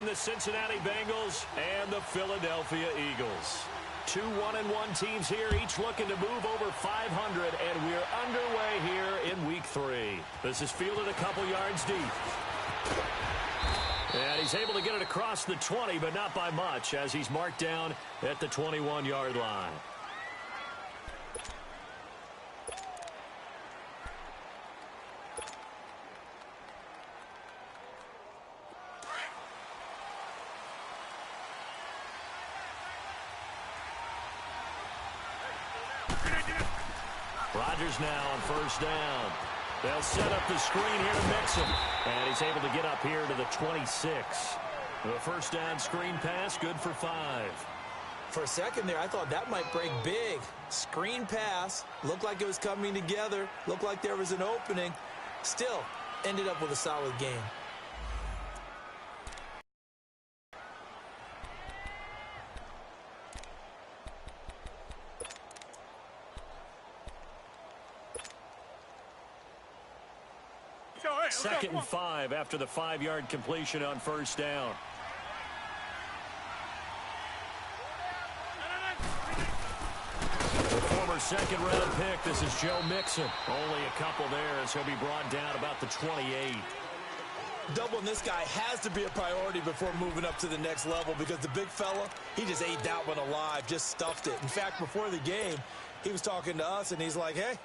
the Cincinnati Bengals and the Philadelphia Eagles. Two 1-1 teams here, each looking to move over 500, and we're underway here in Week 3. This is fielded a couple yards deep. And he's able to get it across the 20, but not by much, as he's marked down at the 21-yard line. Rodgers now on first down. They'll set up the screen here to Mixon. And he's able to get up here to the 26. The first down screen pass, good for 5. For a second there, I thought that might break big. Screen pass, looked like it was coming together, looked like there was an opening. Still, ended up with a solid game. Second and 5 after the 5-yard completion on first down. The former second-round pick, this is Joe Mixon. Only a couple there as he'll be brought down about the 28. Doubling this guy has to be a priority before moving up to the next level because the big fella, he just ate that one alive, just stuffed it. In fact, before the game, he was talking to us, and he's like, hey,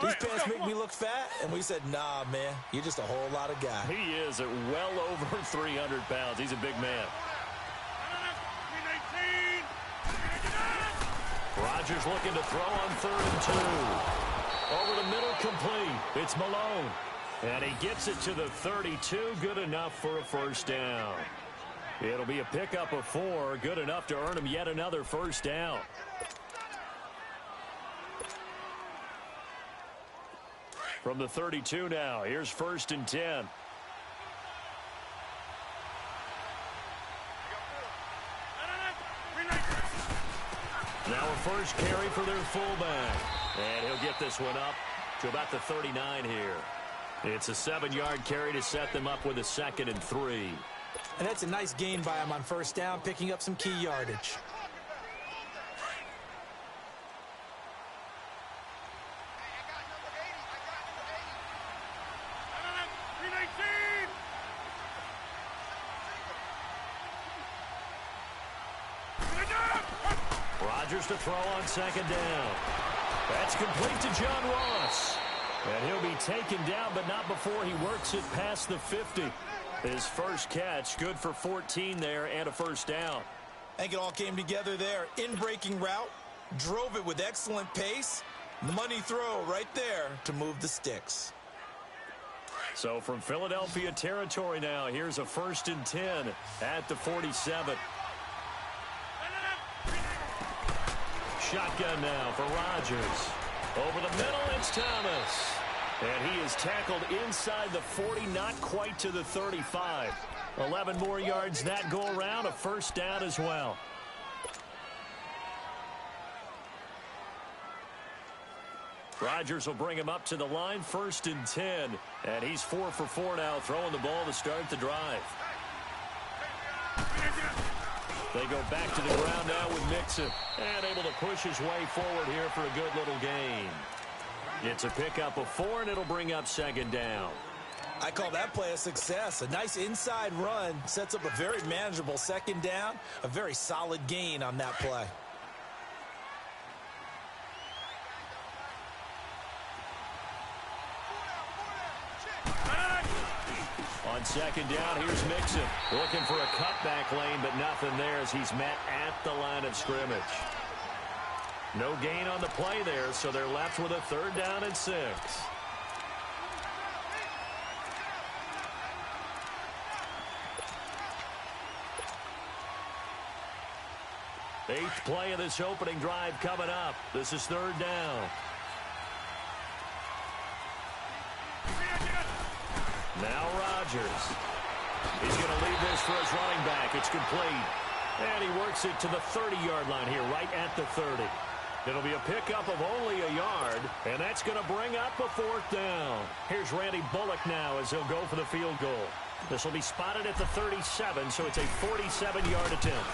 these pants make me look fat? And we said, nah, man, you're just a whole lot of guy. He is at well over 300 pounds. He's a big man. Rodgers looking to throw on 3rd and 2. Over the middle, complete. It's Malone. And he gets it to the 32. Good enough for a first down. It'll be a pickup of 4. Good enough to earn him yet another first down. From the 32 now, here's 1st and 10. Now a first carry for their fullback. And he'll get this one up to about the 39 here. It's a 7-yard carry to set them up with a 2nd and 3. And that's a nice gain by him on first down, picking up some key yardage. Rodgers to throw on 2nd down. That's complete to John Ross. And he'll be taken down, but not before he works it past the 50. His first catch, good for 14 there and a first down. I think it all came together there. In-breaking route, drove it with excellent pace. Money throw right there to move the sticks. So from Philadelphia territory now, here's a 1st and 10 at the 47. Shotgun now for Rodgers. Over the middle, it's Thomas. And he is tackled inside the 40, not quite to the 35. 11 more yards that go around, a first down as well. Rodgers will bring him up to the line, 1st and 10. And he's 4 for 4 now, throwing the ball to start the drive. They go back to the ground now with Mixon. And able to push his way forward here for a good little gain. It's a pickup of 4, and it'll bring up 2nd down. I call that play a success. A nice inside run sets up a very manageable 2nd down. A very solid gain on that play. On 2nd down, here's Mixon. Looking for a cutback lane, but nothing there as he's met at the line of scrimmage. No gain on the play there, so they're left with a 3rd down and 6. 8th play of this opening drive coming up. This is 3rd down. Now Rodgers. He's going to leave this for his running back. It's complete. And he works it to the 30-yard line here, right at the 30. It'll be a pickup of only a yard, and that's going to bring up a 4th down. Here's Randy Bullock now as he'll go for the field goal. This will be spotted at the 37, so it's a 47-yard attempt.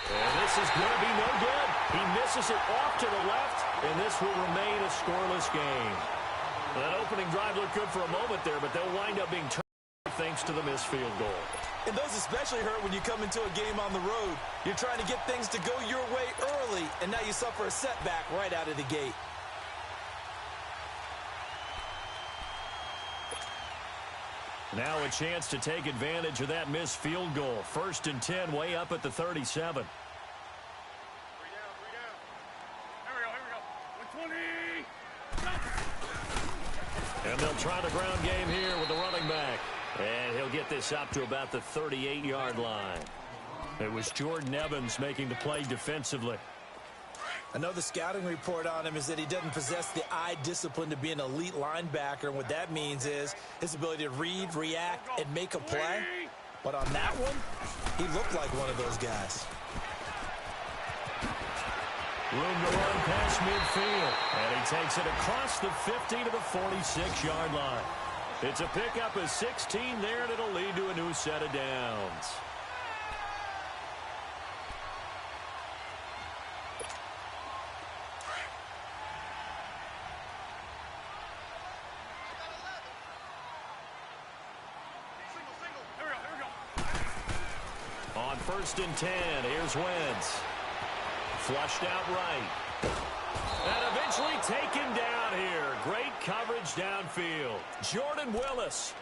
And this is going to be no good. He misses it off to the left, and this will remain a scoreless game. That opening drive looked good for a moment there, but they'll wind up being turned thanks to the missed field goal. And those especially hurt when you come into a game on the road. You're trying to get things to go your way early, and now you suffer a setback right out of the gate. Now a chance to take advantage of that missed field goal. 1st and 10, way up at the 37. And they'll try the ground game here with the running back. And he'll get this up to about the 38-yard line. It was Jordan Evans making the play defensively. I know the scouting report on him is that he doesn't possess the eye discipline to be an elite linebacker. And what that means is his ability to read, react, and make a play. But on that one, he looked like one of those guys. Room to run past midfield. And he takes it across the 50 to the 46-yard line. It's a pickup of 16 there, and it'll lead to a new set of downs. On 1st and 10, here's Wentz. Flushed out right. And eventually taken down here. Great coverage downfield. Jordan Willis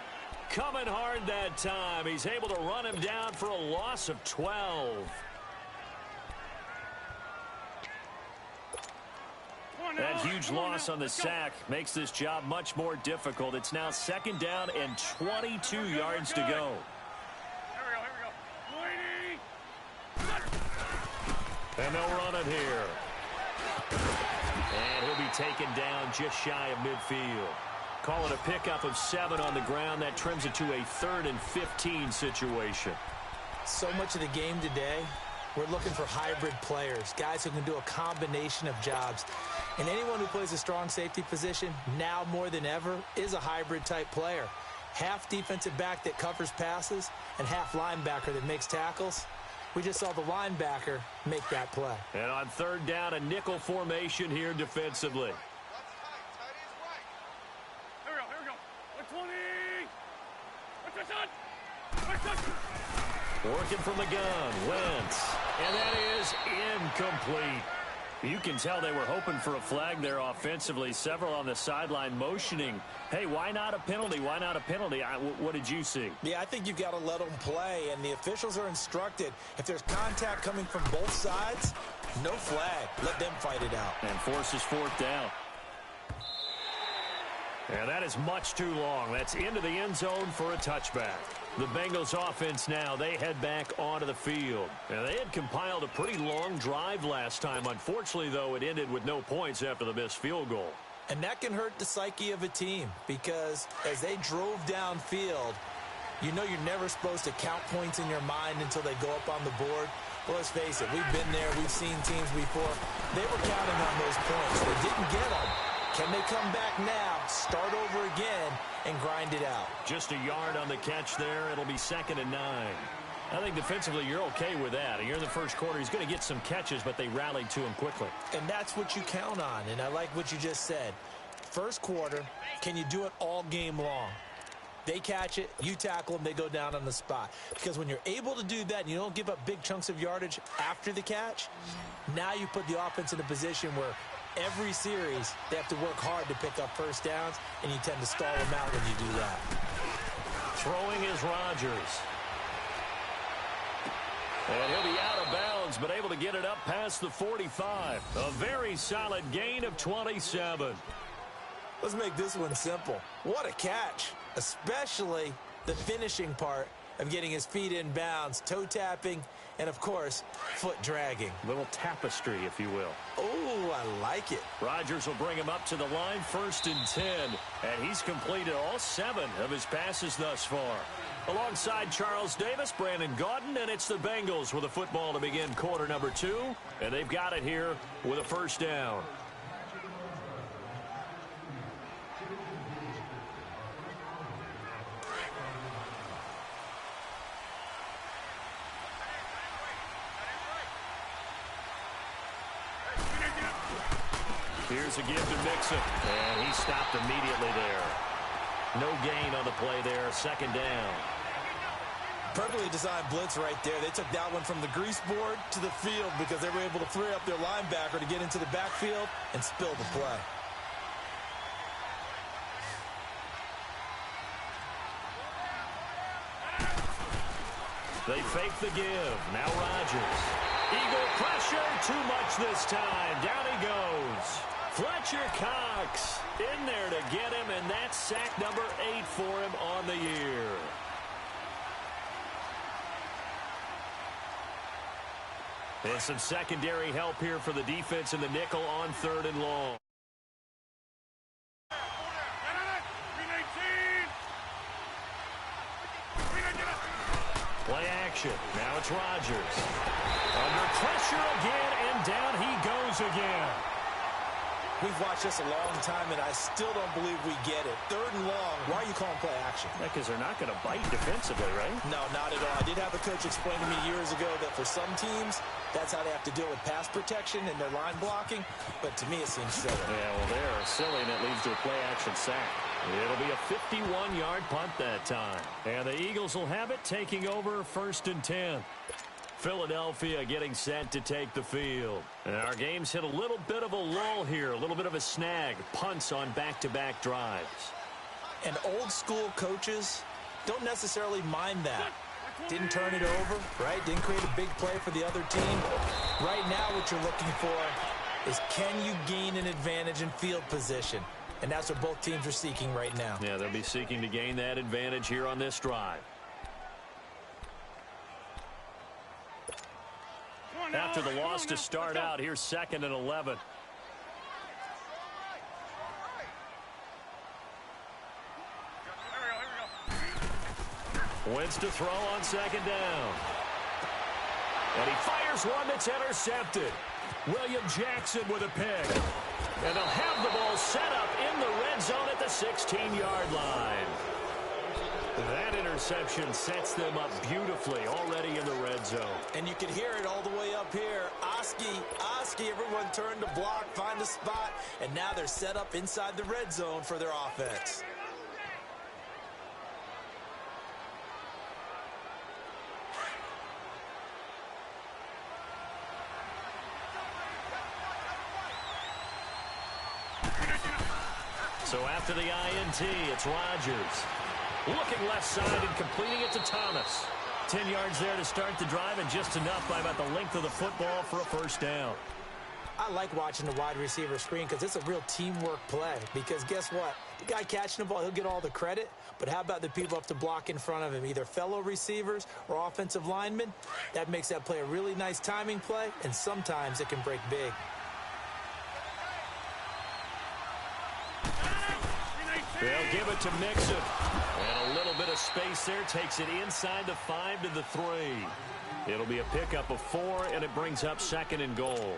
coming hard that time. He's able to run him down for a loss of 12. That huge loss on the sack makes this job much more difficult. It's now 2nd down and 22 yards to go. And they'll run it here. And he'll be taken down just shy of midfield. Call it a pickup of 7 on the ground. That trims it to a 3rd and 15 situation. So much of the game today, we're looking for hybrid players, guys who can do a combination of jobs. And anyone who plays a strong safety position, now more than ever, is a hybrid type player. Half defensive back that covers passes and half linebacker that makes tackles. We just saw the linebacker make that play. And on 3rd down, a nickel formation here defensively. Here we go. 120. Working from the gun, Wentz. And that is incomplete. You can tell they were hoping for a flag there offensively. Several on the sideline motioning. Hey, why not a penalty? Why not a penalty? What did you see? Yeah, I think you've got to let them play, and the officials are instructed. If there's contact coming from both sides, no flag. Let them fight it out. And forces 4th down. And that is much too long. That's into the end zone for a touchback. The Bengals offense now, they head back onto the field. And they had compiled a pretty long drive last time. Unfortunately, though, it ended with no points after the missed field goal. And that can hurt the psyche of a team because as they drove downfield, you know you're never supposed to count points in your mind until they go up on the board. Well, let's face it, we've been there. We've seen teams before. They were counting on those points. They didn't get them. Can they come back now, start over again, and grind it out? Just a yard on the catch there. It'll be 2nd and 9. I think defensively you're okay with that. Here in the first quarter, he's going to get some catches, but they rallied to him quickly. And that's what you count on, and I like what you just said. First quarter, can you do it all game long? They catch it, you tackle them, they go down on the spot. Because when you're able to do that and you don't give up big chunks of yardage after the catch, now you put the offense in a position where every series, they have to work hard to pick up 1st downs, and you tend to stall them out when you do that. Throwing is Rodgers. And he'll be out of bounds, but able to get it up past the 45. A very solid gain of 27. Let's make this one simple. What a catch, especially the finishing part of getting his feet in bounds, toe tapping, and, of course, foot dragging. Little tapestry, if you will. Oh, I like it. Rodgers will bring him up to the line, 1st and 10. And he's completed all 7 of his passes thus far. Alongside Charles Davis, Brandon Gaudin, and it's the Bengals with a football to begin quarter number 2. And they've got it here with a 1st down. Here's a give to Mixon. And he stopped immediately there. No gain on the play there. Second down. Perfectly designed blitz right there. They took that one from the grease board to the field because they were able to free up their linebacker to get into the backfield and spill the play. They fake the give. Now Rodgers. Eagle pressure. Too much this time. Down he goes. Fletcher Cox in there to get him, and that's sack number 8 for him on the year. And some secondary help here for the defense in the nickel on 3rd and long. Play action. Now it's Rodgers. Under pressure again, and down he goes again. We've watched this a long time, and I still don't believe we get it. 3rd and long. Why are you calling play action? Because they're not going to bite defensively, right? No, not at all. I did have a coach explain to me years ago that for some teams, that's how they have to deal with pass protection and their line blocking. But to me, it seems silly. Yeah, well, they're silly, and it leads to a play action sack. It'll be a 51-yard punt that time. And the Eagles will have it, taking over 1st and 10. Philadelphia getting set to take the field. And our game's hit a little bit of a lull here, a little bit of a snag. Punts on back-to-back drives. And old-school coaches don't necessarily mind that. Didn't turn it over, right? Didn't create a big play for the other team. Right now what you're looking for is, can you gain an advantage in field position? And that's what both teams are seeking right now. Yeah, they'll be seeking to gain that advantage here on this drive. After the loss to start out, here's 2nd and 11. Wentz to throw on 2nd down. And he fires one that's intercepted. William Jackson with a pick. And they'll have the ball set up in the red zone at the 16-yard line. That interception sets them up beautifully already in the red zone. And you can hear it all the way up here. Oski, everyone turned to block, find a spot, and now they're set up inside the red zone for their offense. So after the INT, it's Rodgers. Looking left side and completing it to Thomas. 10 yards there to start the drive, and just enough by about the length of the football for a 1st down. I like watching the wide receiver screen because it's a real teamwork play. Because guess what? The guy catching the ball, he'll get all the credit. But how about the people up to block in front of him, either fellow receivers or offensive linemen? That makes that play a really nice timing play, and sometimes it can break big. They'll give it to Mixon. And a little bit of space there takes it inside the 5 to the 3. It'll be a pickup of 4, and it brings up 2nd and goal.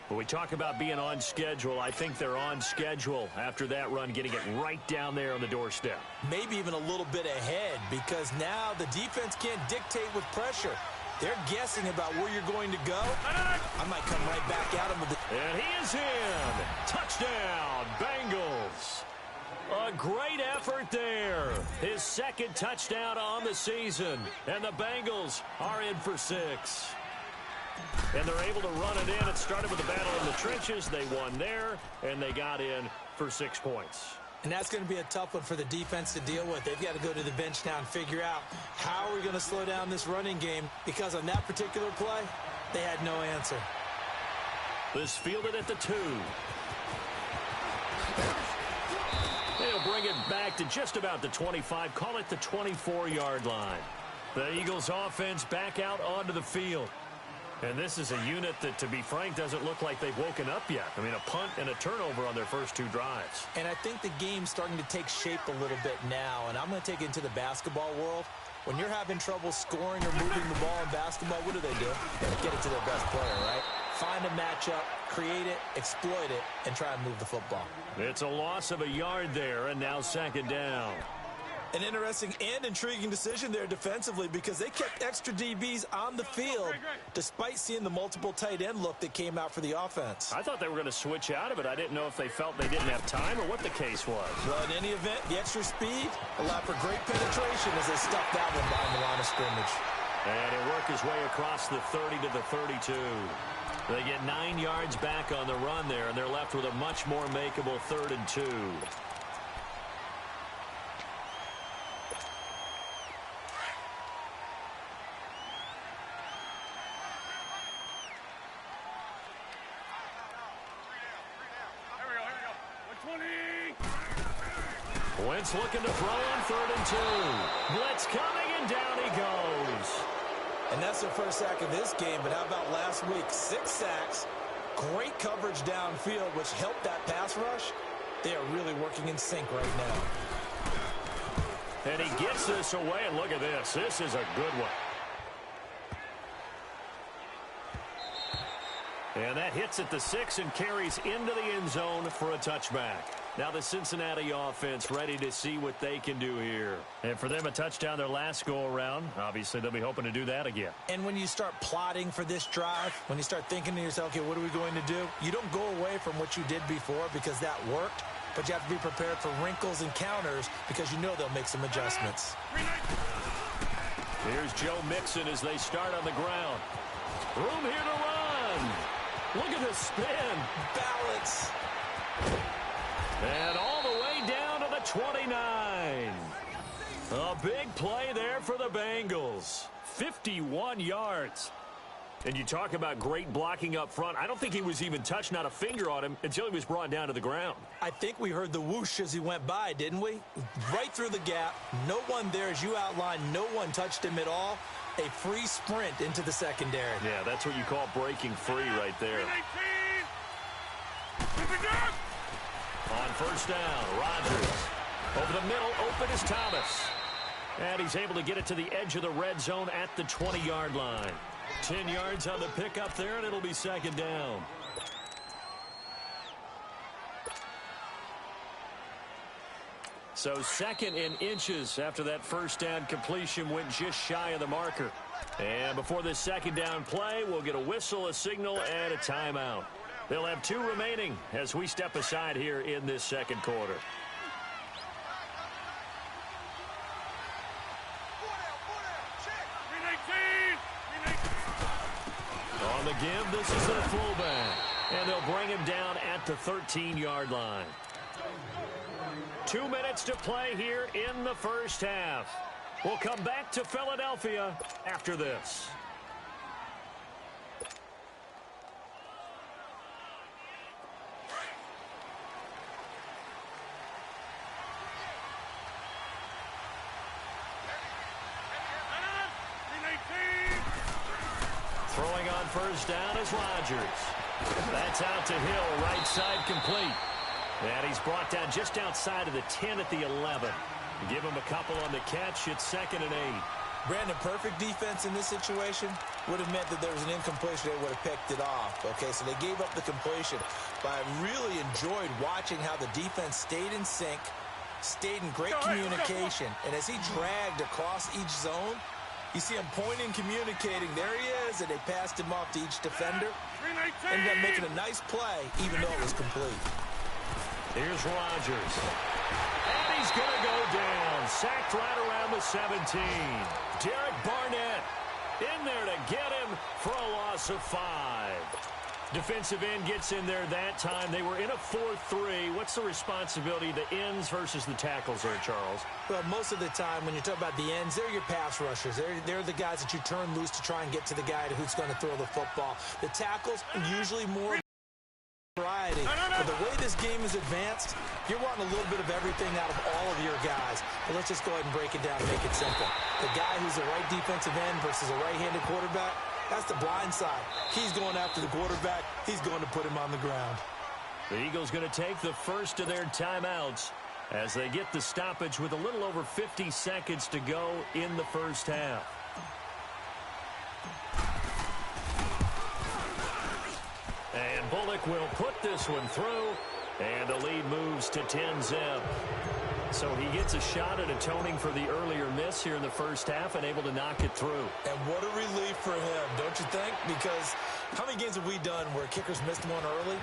When we talk about being on schedule, I think they're on schedule after that run, getting it right down there on the doorstep. Maybe even a little bit ahead, because now the defense can't dictate with pressure. They're guessing about where you're going to go. I might come right back at him with it. And he is in. Touchdown, Bengals. A great effort there. His 2nd touchdown on the season. And the Bengals are in for 6. And they're able to run it in. It started with a battle in the trenches. They won there, and they got in for 6 points. And that's going to be a tough one for the defense to deal with. They've got to go to the bench now and figure out how are we going to slow down this running game, because on that particular play, they had no answer. This fielded at the 2. They'll bring it back to just about the 25. Call it the 24-yard line. The Eagles offense back out onto the field. And this is a unit that, to be frank, doesn't look like they've woken up yet. I mean, a punt and a turnover on their first 2 drives. And I think the game's starting to take shape a little bit now. And I'm going to take it into the basketball world. When you're having trouble scoring or moving the ball in basketball, what do? Get it to their best player, right? Find a matchup, create it, exploit it, and try and move the football. It's a loss of a yard there, and now 2nd down. An interesting and intriguing decision there defensively because they kept extra DBs on the field despite seeing the multiple tight end look that came out for the offense. I thought they were going to switch out of it. I didn't know if they felt they didn't have time or what the case was. Well, in any event, the extra speed allowed for great penetration as they stuffed that one behind the line of scrimmage. And he'll work his way across the 30 to the 32. They get 9 yards back on the run there, and they're left with a much more makeable 3rd and 2. Wentz looking to throw on 3rd and 2. Blitz coming, and down he goes. And that's their first sack of this game, but how about last week? 6 sacks, great coverage downfield, which helped that pass rush. They are really working in sync right now. And he gets this away, and look at this. This is a good one. And that hits at the 6 and carries into the end zone for a touchback. Now the Cincinnati offense ready to see what they can do here. And for them, a touchdown their last go-around. Obviously, they'll be hoping to do that again. And when you start plotting for this drive, when you start thinking to yourself, okay, what are we going to do? You don't go away from what you did before because that worked, but you have to be prepared for wrinkles and counters because you know they'll make some adjustments. Here's Joe Mixon as they start on the ground. Room here to run. Look at the spin. Balance. And all the way down to the 29. A big play there for the Bengals. 51 yards. And you talk about great blocking up front. I don't think he was even touched, not a finger on him, until he was brought down to the ground. I think we heard the whoosh as he went by, didn't we? Right through the gap. No one there, as you outlined, no one touched him at all. A free sprint into the secondary. Yeah, that's what you call breaking free right there. On first down, Rodgers. Over the middle, open is Thomas. And he's able to get it to the edge of the red zone at the 20-yard line. 10 yards on the pickup there, and it'll be 2nd down. So 2nd and inches after that first down completion went just shy of the marker. And before this 2nd down play, we'll get a whistle, a signal, and a timeout. They'll have 2 remaining as we step aside here in this 2nd quarter. On the give, this is their fullback. And they'll bring him down at the 13-yard line. 2 minutes to play here in the first half. We'll come back to Philadelphia after this. Throwing on first down is Rodgers. That's out to Hill, right side complete. And he's brought down just outside of the 10 at the 11. Give him a couple on the catch. It's 2nd and 8. Brandon, perfect defense in this situation would have meant that there was an incompletion. They would have picked it off. Okay, so they gave up the completion. But I really enjoyed watching how the defense stayed in sync, stayed in great communication. And as he dragged across each zone, you see him pointing, communicating. There he is, and they passed him off to each defender. Ended up making a nice play, even though it was complete. Here's Rodgers. And he's going to go down. Sacked right around the 17. Derek Barnett in there to get him for a loss of 5. Defensive end gets in there that time. They were in a 4-3. What's the responsibility of the ends versus the tackles there, Charles? Well, most of the time when you talk about the ends, they're your pass rushers. They're the guys that you turn loose to try and get to the guy who's going to throw the football. The tackles, usually more variety. But the way this game is advanced, you're wanting a little bit of everything out of all of your guys. But let's just go ahead and break it down and make it simple. The guy who's a right defensive end versus a right-handed quarterback, that's the blind side. He's going after the quarterback. He's going to put him on the ground. The Eagles going to take the first of their timeouts as they get the stoppage with a little over 50 seconds to go in the first half. And Bullock will put this one through, and the lead moves to 10-zip. So he gets a shot at atoning for the earlier miss here in the first half and able to knock it through. And what a relief for him, don't you think? Because how many games have we done where kickers missed one early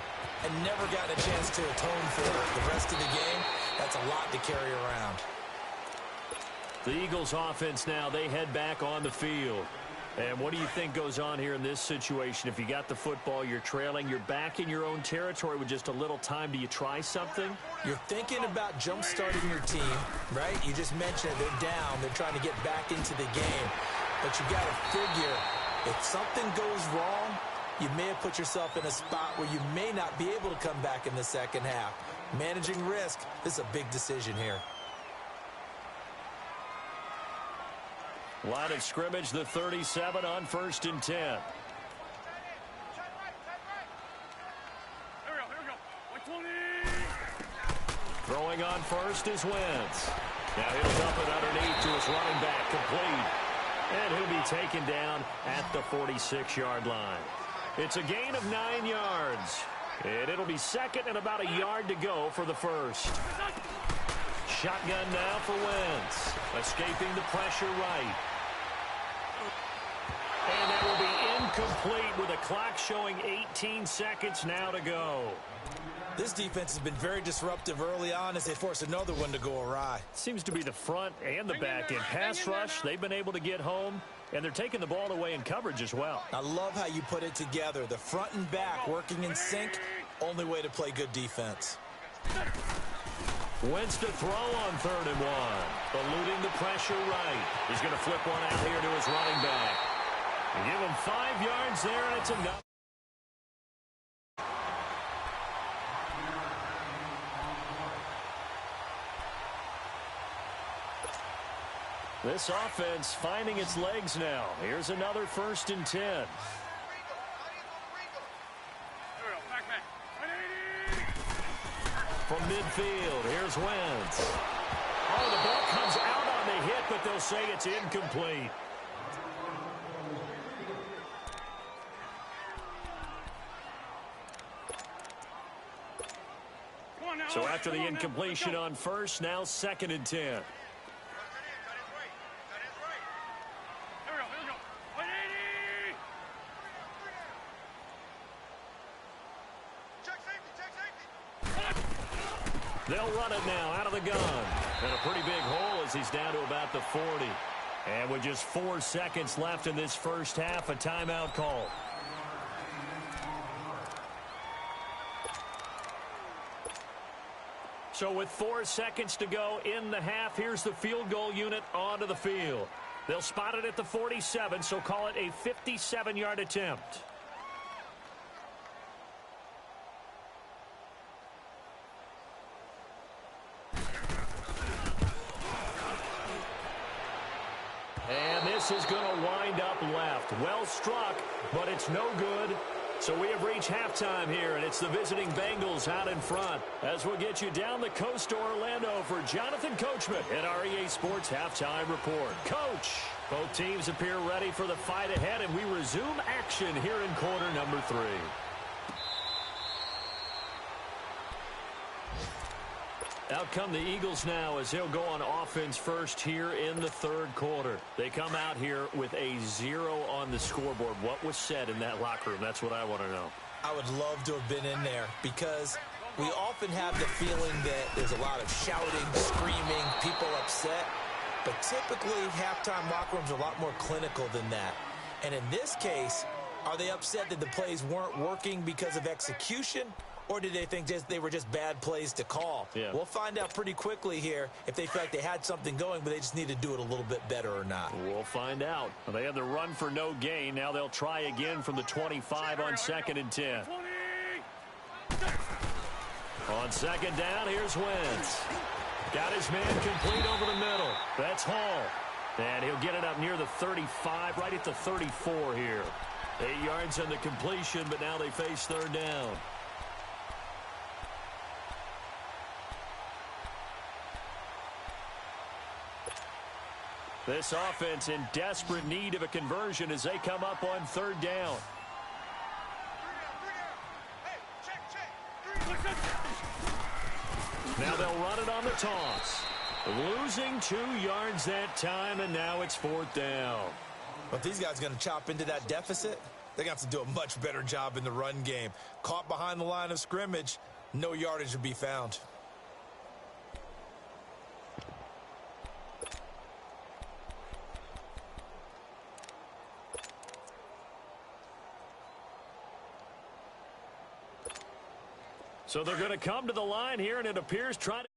and never gotten a chance to atone for it the rest of the game? That's a lot to carry around. The Eagles offense now, they head back on the field. And what do you think goes on here in this situation? If you got the football, you're trailing, you're back in your own territory with just a little time. Do you try something? You're thinking about jump-starting your team, right? You just mentioned they're down. They're trying to get back into the game. But you got to figure, if something goes wrong, you may have put yourself in a spot where you may not be able to come back in the second half. Managing risk, this is a big decision here. Line of scrimmage, the 37 on 1st and 10. Here we go. 120. Throwing on first is Wentz. Now he'll dump it underneath to his running back, complete. And he'll be taken down at the 46-yard line. It's a gain of 9 yards. And it'll be second and about a yard to go for the first. Shotgun now for Wentz. Escaping the pressure right. And that will be incomplete with a clock showing 18 seconds now to go. This defense has been very disruptive early on as they force another one to go awry. Seems to be the front and the back end. Pass rush, they've been able to get home, and they're taking the ball away in coverage as well. I love how you put it together. The front and back working in sync, only way to play good defense. Wentz to throw on 3rd and 1. Eluding the pressure right. He's going to flip one out here to his running back. And give him 5 yards there, and it's enough. This offense finding its legs now. Here's another 1st and 10. From midfield, here's Wentz. Oh, the ball comes out on the hit, but they'll say it's incomplete. So after the incompletion on first, now 2nd and 10. Here we go. 180. Check safety. They'll run it now out of the gun. And a pretty big hole as he's down to about the 40. And with just 4 seconds left in this first half, a timeout call. So with 4 seconds to go in the half, here's the field goal unit onto the field. They'll spot it at the 47, so call it a 57-yard attempt. And this is going to wind up left. Well struck, but it's no good. So we have reached halftime here, and it's the visiting Bengals out in front. As we'll get you down the coast to Orlando for Jonathan Coachman at our EA Sports Halftime Report. Coach, both teams appear ready for the fight ahead, and we resume action here in quarter number 3. Out come the Eagles now as they'll go on offense first here in the 3rd quarter. They come out here with a 0 on the scoreboard. What was said in that locker room? That's what I want to know. I would love to have been in there because we often have the feeling that there's a lot of shouting, screaming, people upset. But typically, halftime locker rooms are a lot more clinical than that. And in this case, are they upset that the plays weren't working because of execution? Or did they think they were just bad plays to call? Yeah. We'll find out pretty quickly here if they feel like they had something going, but they just need to do it a little bit better or not. We'll find out. They had the run for no gain. Now they'll try again from the 25 on 2nd and 10. 20. On 2nd down, here's Wentz. Got his man complete over the middle. That's Hall. And he'll get it up near the 35, right at the 34 here. 8 yards on the completion, but now they face 3rd down. This offense in desperate need of a conversion as they come up on 3rd down. Now they'll run it on the toss. Losing 2 yards that time, and now it's 4th down. But these guys are going to chop into that deficit. They're going to have to do a much better job in the run game. Caught behind the line of scrimmage, no yardage to be found. So they're going to come to the line here, and it appears trying to...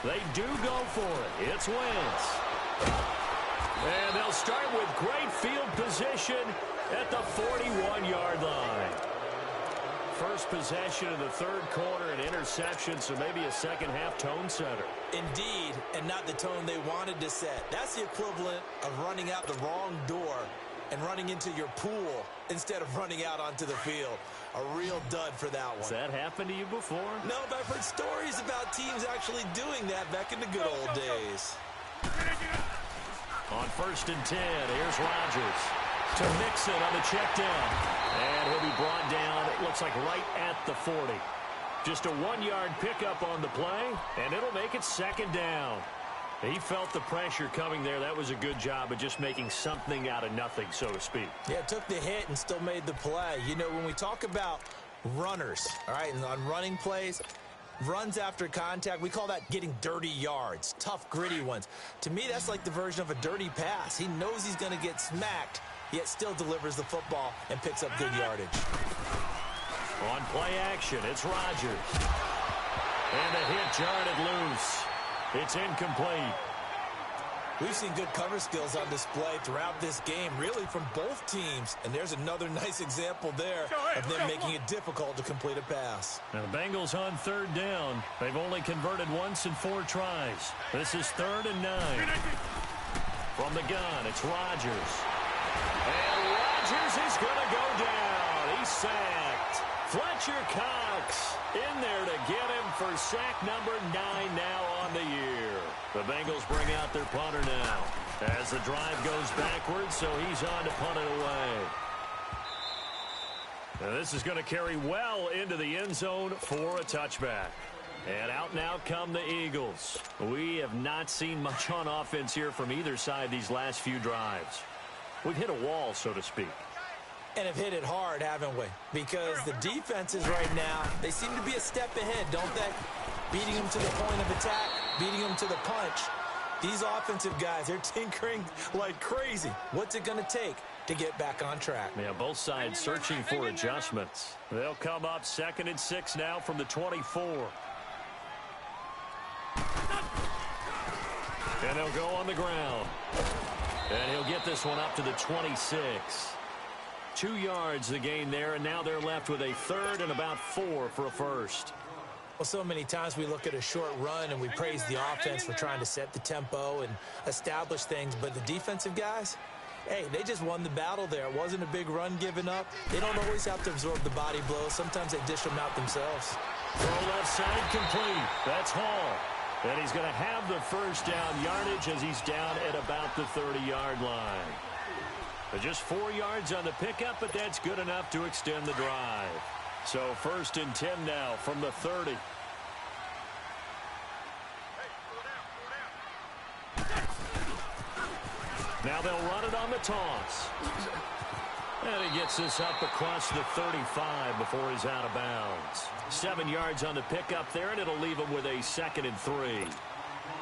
They do go for it. It's Wentz. And they'll start with great field position at the 41-yard line. First possession of the third quarter, an interception, so maybe a second-half tone setter. Indeed, and not the tone they wanted to set. That's the equivalent of running out the wrong door and running into your pool instead of running out onto the field. A real dud for that one. Has that happened to you before? No, but I've heard stories about teams actually doing that back in the good old days. On 1st and 10, here's Rodgers to Mixon on the check down. And he'll be brought down, it looks like right at the 40. Just a 1-yard pickup on the play, and it'll make it 2nd down. He felt the pressure coming there. That was a good job of just making something out of nothing, so to speak. Yeah, took the hit and still made the play. You know, when we talk about runners, all right, and on running plays, runs after contact, we call that getting dirty yards, tough, gritty ones. To me, that's like the version of a dirty pass. He knows he's going to get smacked, yet still delivers the football and picks up good yardage. On play action, it's Rodgers. And the hit jarred it loose. It's incomplete. We've seen good cover skills on display throughout this game, really from both teams. And there's another nice example there of them making it difficult to complete a pass. Now the Bengals on 3rd down. They've only converted once in 4 tries. This is 3rd and 9. From the gun, it's Rodgers. And Rodgers is going to go down. He's sacked. Fletcher Cox in there to get him for sack number 9 now on the year. The Bengals bring out their punter now as the drive goes backwards, so he's on to punt it away. Now this is going to carry well into the end zone for a touchback. And out now come the Eagles. We have not seen much on offense here from either side these last few drives. We've hit a wall, so to speak. And have hit it hard, haven't we? Because the defenses right now, they seem to be a step ahead, don't they? Beating them to the point of attack, beating them to the punch. These offensive guys, they're tinkering like crazy. What's it going to take to get back on track? Yeah, both sides searching for adjustments. They'll come up 2nd and 6 now from the 24. And they'll go on the ground. And he'll get this one up to the 26. 2 yards the gain there, and now they're left with a 3rd and about 4 for a first. Well, so many times we look at a short run and we praise the offense for trying to set the tempo and establish things, but the defensive guys, hey, they just won the battle there. It wasn't a big run given up. They don't always have to absorb the body blows. Sometimes they dish them out themselves. Throw left side complete. That's Hall. And he's going to have the first down yardage as he's down at about the 30-yard line. But just 4 yards on the pickup, but that's good enough to extend the drive. So 1st and 10 now from the 30. Now they'll run it on the toss. And he gets this up across the 35 before he's out of bounds. 7 yards on the pickup there, and it'll leave him with a 2nd and 3.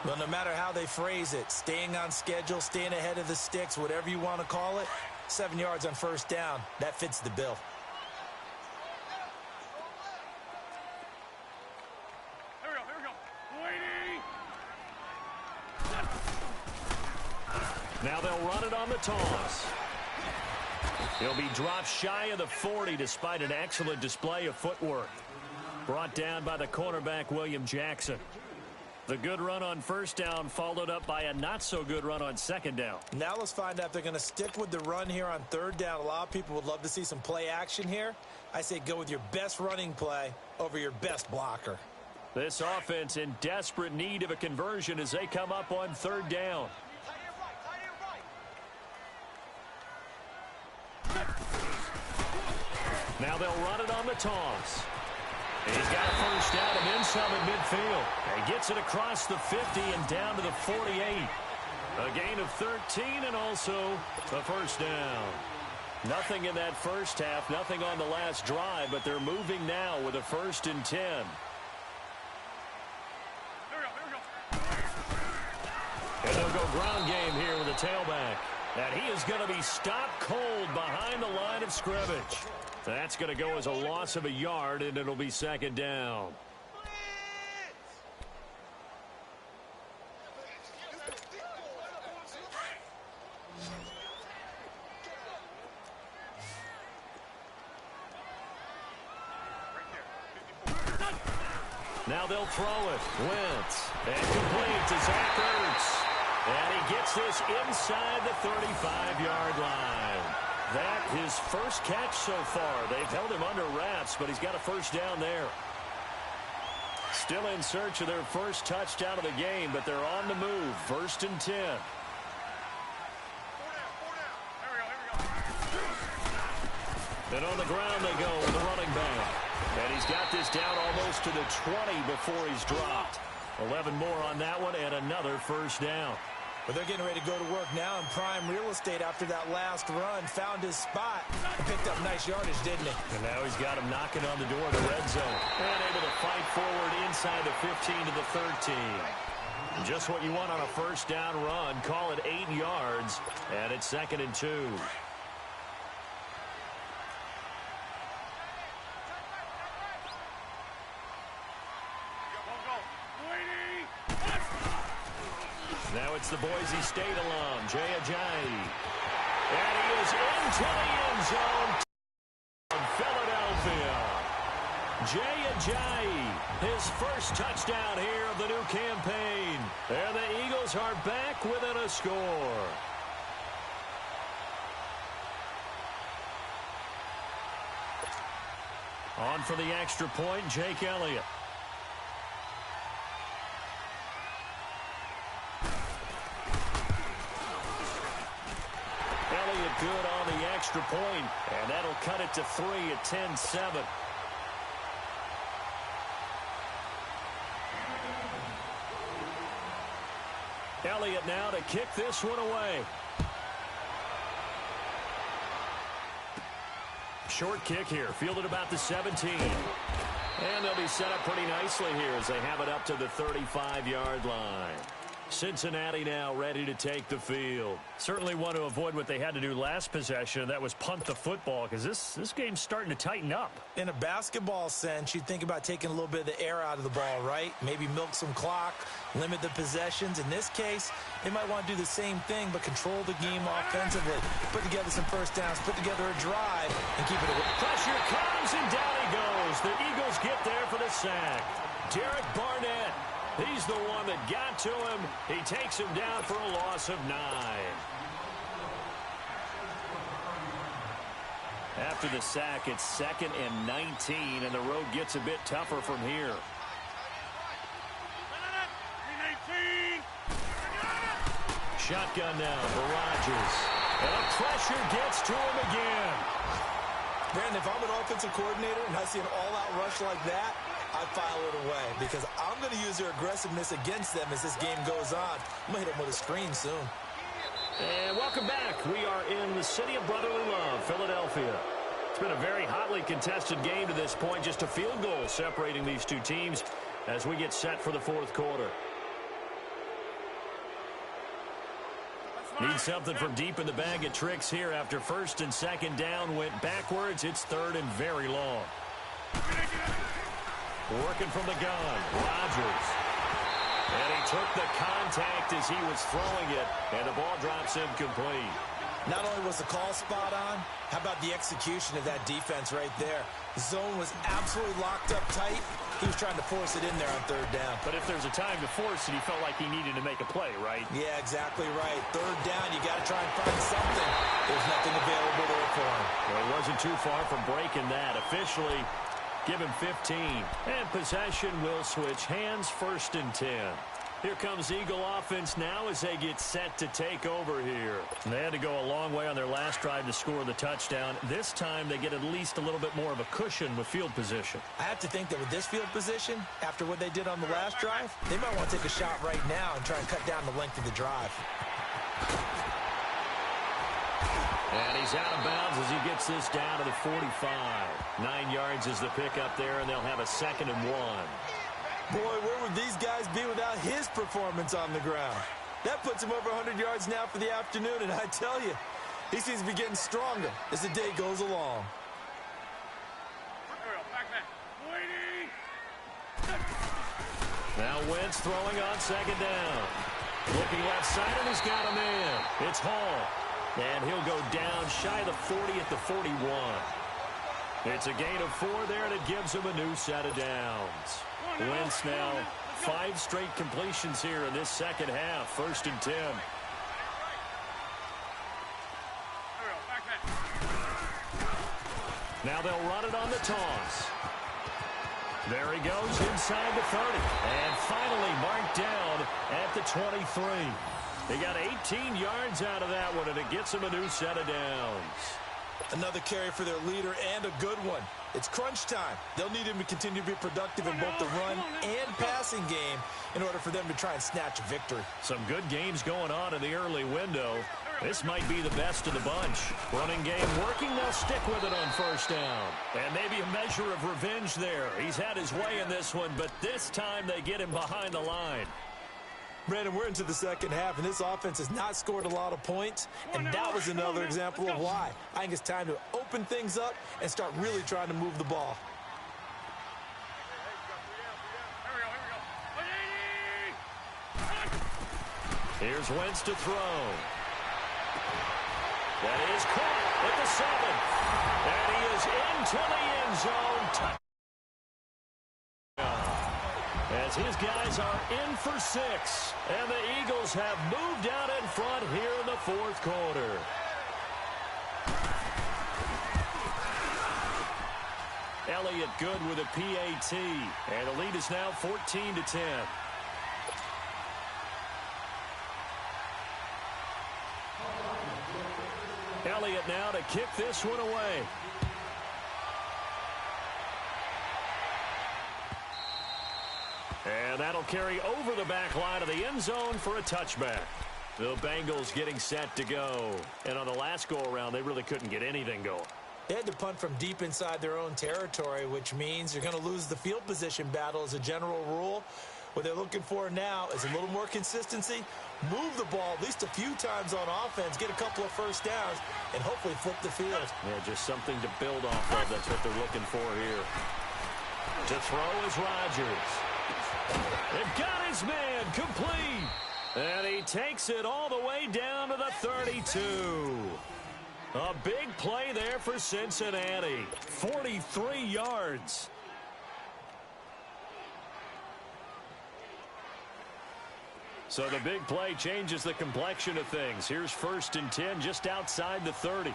Well, no matter how they phrase it, staying on schedule, staying ahead of the sticks, whatever you want to call it, 7 yards on first down, that fits the bill. Here we go. Waiting. Now they'll run it on the toss. He'll be dropped shy of the 40 despite an excellent display of footwork. Brought down by the cornerback, William Jackson. The good run on first down followed up by a not-so-good run on second down. Now let's find out if they're going to stick with the run here on third down. A lot of people would love to see some play action here. I say go with your best running play over your best blocker. This offense in desperate need of a conversion as they come up on third down. Now they'll run it on the toss. He's got a first down and then some at midfield. He gets it across the 50 and down to the 48. A gain of 13 and also a first down. Nothing in that first half, nothing on the last drive, but they're moving now with a 1st and 10. And they'll go ground game here with a tailback. And he is going to be stopped cold behind the line of scrimmage. That's going to go as a loss of a yard, and it'll be 2nd down. Now they'll throw it. Wentz. And complete to Zach Ertz. And he gets this inside the 35-yard line. That his first catch so far. They've held him under wraps, but he's got a first down there. Still in search of their first touchdown of the game, but they're on the move. 1st and 10. And on the ground they go with the running back. And he's got this down almost to the 20 before he's dropped. 11 more on that one and another first down. But they're getting ready to go to work now in prime real estate after that last run. Found his spot and picked up nice yardage, didn't he? And now he's got him knocking on the door of the red zone. And able to fight forward inside the 15 to the 13. Just what you want on a first down run. Call it 8 yards. And it's 2nd and 2. Now it's the Boise State alum, Jay Ajayi. And he is into the end zone from Philadelphia. Jay Ajayi, his first touchdown here of the new campaign. And the Eagles are back within a score. On for the extra point, Jake Elliott. Good on the extra point, and that'll cut it to 3 at 10-7. Elliott now to kick this one away. Short kick here, fielded about the 17. And they'll be set up pretty nicely here as they have it up to the 35-yard line. Cincinnati now ready to take the field. Certainly want to avoid what they had to do last possession. That was punt the football, because this game's starting to tighten up. In a basketball sense, you'd think about taking a little bit of the air out of the ball, right? Maybe milk some clock, limit the possessions. In this case, they might want to do the same thing, but control the game offensively. Put together some first downs, put together a drive, and keep it away. Pressure comes, and down he goes. The Eagles get there for the sack. Derek Barnett. He's the one that got to him. He takes him down for a loss of 9. After the sack, it's 2nd and 19, and the road gets a bit tougher from here. Shotgun now for Rodgers. And the pressure gets to him again. Brandon, if I'm an offensive coordinator and I see an all-out rush like that, I file it away because I'm going to use their aggressiveness against them as this game goes on. I'm going to hit them with a screen soon. And welcome back. We are in the city of brotherly love, Philadelphia. It's been a very hotly contested game to this point. Just a field goal separating these two teams as we get set for the 4th quarter. Need something from deep in the bag of tricks here after 1st and 2nd down went backwards. It's 3rd and very long. Working from the gun, Rodgers. And he took the contact as he was throwing it, and the ball drops incomplete. Not only was the call spot on, how about the execution of that defense right there? The zone was absolutely locked up tight. He was trying to force it in there on 3rd down. But if there's a time to force it, he felt like he needed to make a play, right? Yeah, exactly right. 3rd down, you got to try and find something. There's nothing available there for him. Well, he wasn't too far from breaking that. Officially, give him 15. And possession will switch hands, 1st and 10. Here comes Eagle offense now as they get set to take over here. And they had to go a long way on their last drive to score the touchdown. This time they get at least a little bit more of a cushion with field position. I have to think that with this field position, after what they did on the last drive, they might want to take a shot right now and try and cut down the length of the drive. And he's out of bounds as he gets this down to the 45. 9 yards is the pickup there, and they'll have a 2nd and 1. Boy, where would these guys be without his performance on the ground? That puts him over 100 yards now for the afternoon, and I tell you, he seems to be getting stronger as the day goes along. Now Wentz throwing on 2nd down. Looking left side, and he's got a man. It's Hall. And he'll go down shy of the 40 at the 41. It's a gain of 4 there, and it gives him a new set of downs. Wentz now 5 straight completions here in this second half. 1st and 10. Now they'll run it on the toss. There he goes inside the 30. And finally marked down at the 23. They got 18 yards out of that one, and it gets him a new set of downs. Another carry for their leader, and a good one. It's crunch time. They'll need him to continue to be productive in both the run and passing game in order for them to try and snatch a victory. Some good games going on in the early window. This might be the best of the bunch. Running game working. They'll stick with it on 1st down. And maybe a measure of revenge there. He's had his way in this one, but this time they get him behind the line. Brandon, we're into the second half, and this offense has not scored a lot of points, and that was another example of why. I think it's time to open things up and start really trying to move the ball. Here's Wentz to throw. That is caught at the 7. And he is into the end zone. As his guys are in for 6. And the Eagles have moved out in front here in the 4th quarter. Elliott good with a PAT. And the lead is now 14-10. Elliott now to kick this one away. And that'll carry over the back line of the end zone for a touchback. The Bengals getting set to go. And on the last go-around, they really couldn't get anything going. They had to punt from deep inside their own territory, which means you're going to lose the field position battle as a general rule. What they're looking for now is a little more consistency, move the ball at least a few times on offense, get a couple of 1st downs, and hopefully flip the field. Yeah, just something to build off of. That's what they're looking for here. To throw is Rodgers. They've got his man complete. And he takes it all the way down to the 32. A big play there for Cincinnati. 43 yards. So the big play changes the complexion of things. Here's 1st and 10 just outside the 30.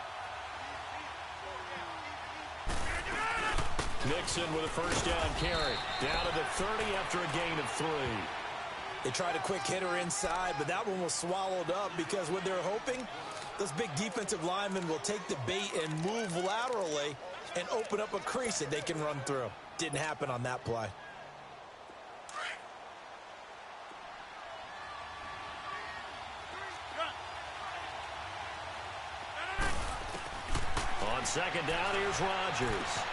Nixon with a 1st down carry. Down to the 30 after a gain of 3. They tried a quick hitter inside, but that one was swallowed up because what they're hoping, those big defensive linemen will take the bait and move laterally and open up a crease that they can run through. Didn't happen on that play. On 2nd down, here's Rodgers.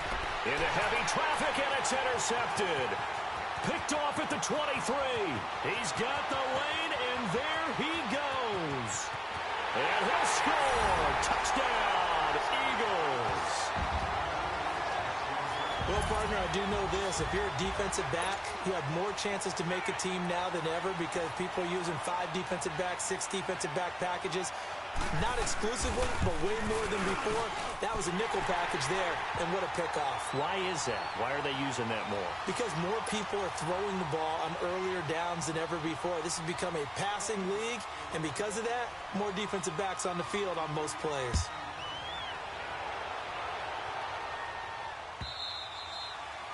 Into heavy traffic, and it's intercepted. Picked off at the 23. He's got the lane, and there he goes. And he'll score. Touchdown, Eagles. Well, partner, I do know this. If you're a defensive back, you have more chances to make a team now than ever because people are using 5 defensive backs, 6 defensive back packages. Not exclusively, but way more than before. That was a nickel package there, and what a pickoff. Why is that? Why are they using that more? Because more people are throwing the ball on earlier downs than ever before. This has become a passing league, and because of that, more defensive backs on the field on most plays.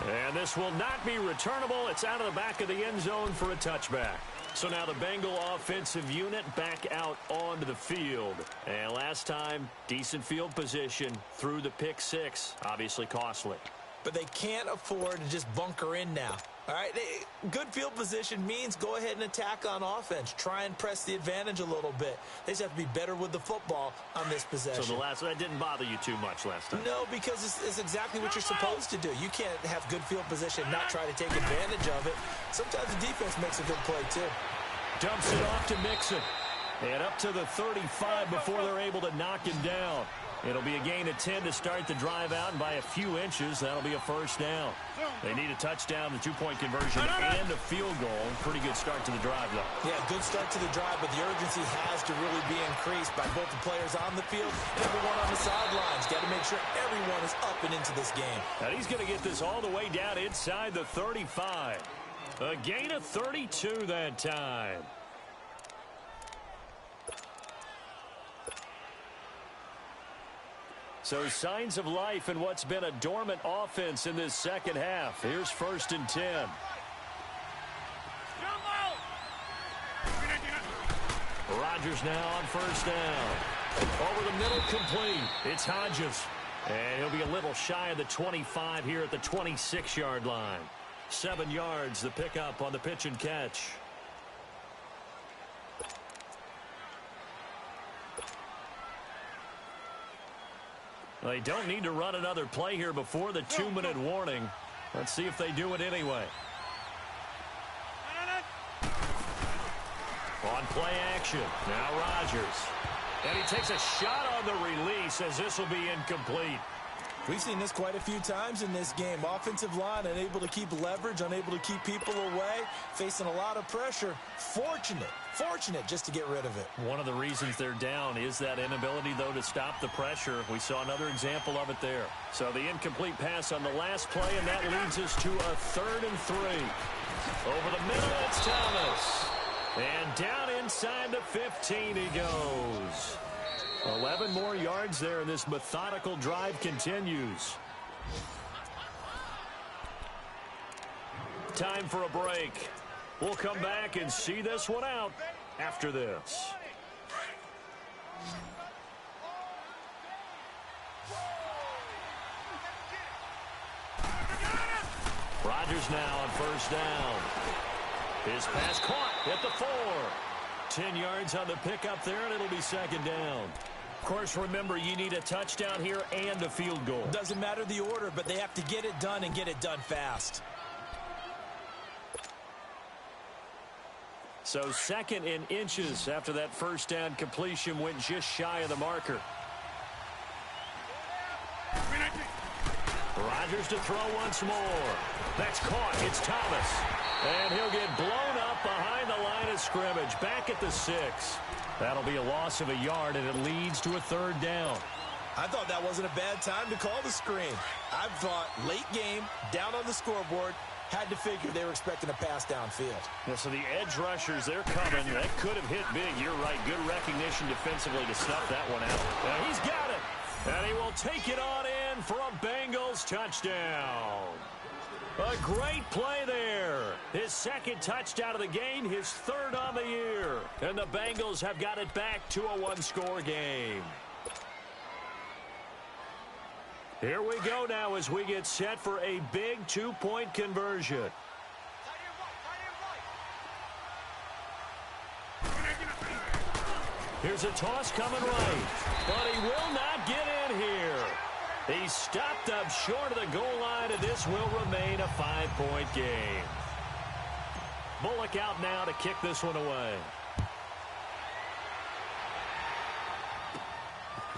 And this will not be returnable. It's out of the back of the end zone for a touchback. So now the Bengal offensive unit back out onto the field. And last time, decent field position through the pick six. Obviously costly. But they can't afford to just bunker in now. All right, good field position means go ahead and attack on offense. Try and press the advantage a little bit. They just have to be better with the football on this possession. So that didn't bother you too much last time? No, because it's exactly what you're supposed to do. You can't have good field position and not try to take advantage of it. Sometimes the defense makes a good play, too. Dumps it off to Mixon. And up to the 35 before they're able to knock him down. It'll be a gain of 10 to start the drive out, and by a few inches, that'll be a first down. They need a touchdown, the two-point conversion, and a field goal. Pretty good start to the drive, though. Yeah, good start to the drive, but the urgency has to really be increased by both the players on the field and everyone on the sidelines. Got to make sure everyone is up and into this game. And he's going to get this all the way down inside the 35. A gain of 32 that time. So signs of life in what's been a dormant offense in this second half. Here's 1st and 10. Rodgers now on 1st down. Over the middle, complete. It's Hodges. And he'll be a little shy of the 25 here at the 26-yard line. 7 yards, the pickup on the pitch and catch. They don't need to run another play here before the 2-minute warning. Let's see if they do it anyway. On play action, now Rodgers. And he takes a shot on the release as this will be incomplete. We've seen this quite a few times in this game. Offensive line unable to keep leverage, unable to keep people away, facing a lot of pressure. Fortunate just to get rid of it. One of the reasons they're down is that inability, though, to stop the pressure. We saw another example of it there. So the incomplete pass on the last play, and that leads us to a 3rd and 3. Over the middle, it's Thomas. And down inside the 15 he goes. 11 more yards there, and this methodical drive continues. Time for a break. We'll come back and see this one out after this. Rodgers now on 1st down. His pass caught at the 4. 10 yards on the pickup there, and it'll be 2nd down. Of course, remember, you need a touchdown here and a field goal. Doesn't matter the order, but they have to get it done and get it done fast. So 2nd in inches after that 1st down completion went just shy of the marker. Rodgers to throw once more. That's caught. It's Thomas. And he'll get blown up behind the line of scrimmage. Back at the 6. That'll be a loss of a yard, and it leads to a 3rd down. I thought that wasn't a bad time to call the screen. I thought late game, down on the scoreboard, had to figure they were expecting a pass downfield. Yeah, so the edge rushers, they're coming. That could have hit big. You're right. Good recognition defensively to snuff that one out. Now he's got it. And he will take it on in for a Bengals touchdown. A great play there. His 2nd touchdown of the game, his 3rd on the year. And the Bengals have got it back to a 1-score game. Here we go now as we get set for a big 2-point conversion. Here's a toss coming right, but he will not get in here. He's stopped up short of the goal line, and this will remain a 5-point game. Bullock out now to kick this one away.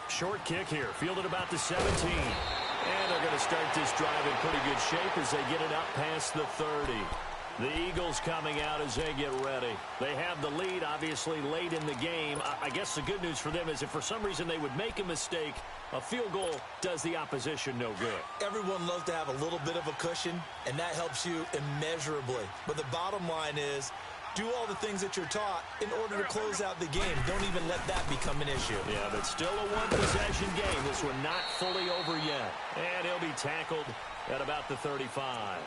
Short kick here, fielded about the 17. And they're going to start this drive in pretty good shape as they get it up past the 30. The Eagles coming out as they get ready. They have the lead, obviously, late in the game. I guess the good news for them is if for some reason they would make a mistake, a field goal does the opposition no good. Everyone loves to have a little bit of a cushion, and that helps you immeasurably. But the bottom line is, do all the things that you're taught in order to close out the game. Don't even let that become an issue. Yeah, but still a one-possession game. This one not fully over yet. And he'll be tackled at about the 35.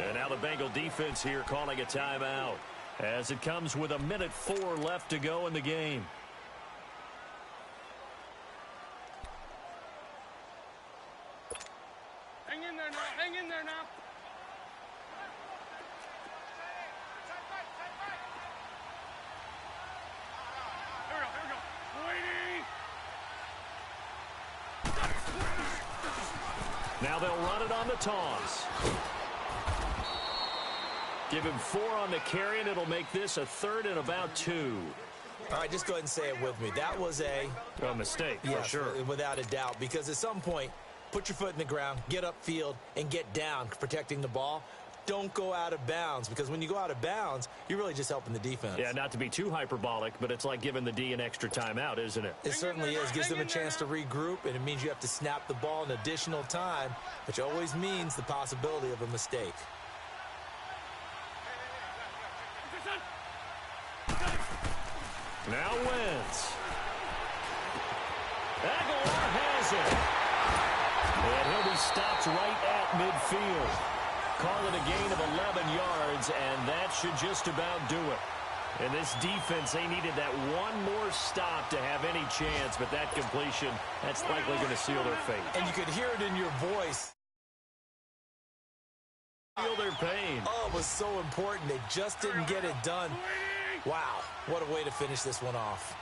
And now the Bengal defense here calling a timeout. as it comes with 1:04 left to go in the game. Hang in there now. Hang in there now. Here we go. Waiting. Now they'll run it on the toss. Give him 4 on the carry, and it'll make this a 3rd and about 2. All right, just go ahead and say it with me. That was a mistake, yes, for sure. Without a doubt, because at some point, put your foot in the ground, get upfield, and get down, protecting the ball. Don't go out of bounds, because when you go out of bounds, you're really just helping the defense. Yeah, not to be too hyperbolic, but it's like giving the D an extra timeout, isn't it? It certainly is. Gives them a chance to regroup, and it means you have to snap the ball in additional time, which always means the possibility of a mistake. Now Wentz. Aguilar has it. And he'll be stopped right at midfield. Call it a gain of 11 yards, and that should just about do it. And this defense, they needed that one more stop to have any chance, but that completion, that's likely going to seal their fate. And you could hear it in your voice. Feel their pain. Oh, it was so important. They just didn't get it done. Wow, what a way to finish this one off.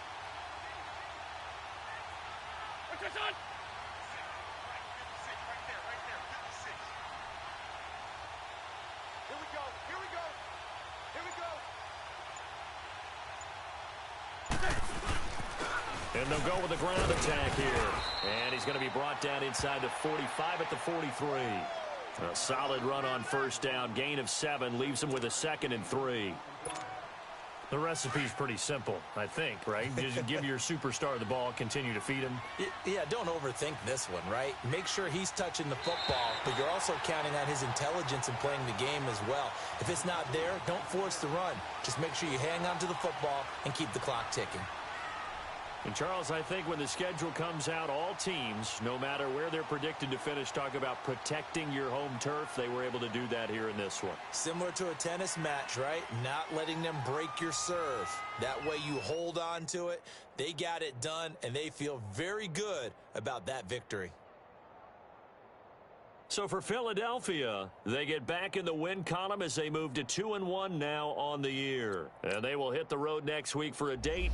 What's this on? Here we go. Here we go. Here we go. And they'll go with the ground attack here. And he's going to be brought down inside the 45 at the 43. A solid run on first down. Gain of 7 leaves him with a 2nd and 3. The recipe's pretty simple, I think, right? Just give your superstar the ball, continue to feed him. Yeah, don't overthink this one, right? Make sure he's touching the football, but you're also counting on his intelligence in playing the game as well. If it's not there, don't force the run. Just make sure you hang on to the football and keep the clock ticking. And, Charles, I think when the schedule comes out, all teams, no matter where they're predicted to finish, talk about protecting your home turf. They were able to do that here in this one. Similar to a tennis match, right? Not letting them break your serve. That way you hold on to it. They got it done, and they feel very good about that victory. So for Philadelphia, they get back in the win column as they move to 2-1 now on the year. And they will hit the road next week for a date